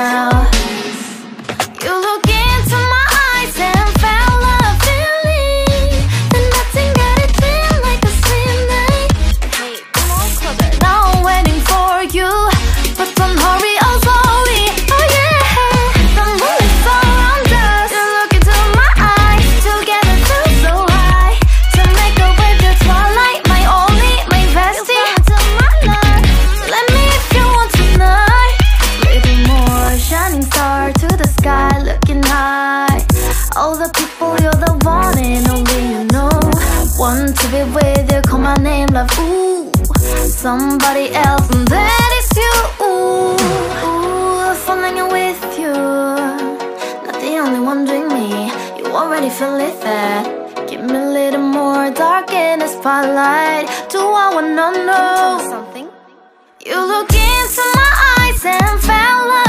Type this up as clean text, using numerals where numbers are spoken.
now. You look into my eyes and found love feeling. Then nothing got it feel like a sweet night. Hey, come on, closer. Now I'm waiting for you, but don't hurry, oh slowly. Oh yeah, the moon is around us. You look into my eyes, together feel so high. To make a wave, the twilight, my only, my bestie. You fall into my love. Let me if you want tonight. Little more shining star to the sky, looking high. All the people, you're the one and only you know. Want to be with you, call my name, love, ooh. Somebody else, and that is you, ooh. Ooh, falling in with you. Not the only one doing me, you already feel it there. Give me a little more dark in the spotlight. Do I wanna know something? You look into my eyes and found love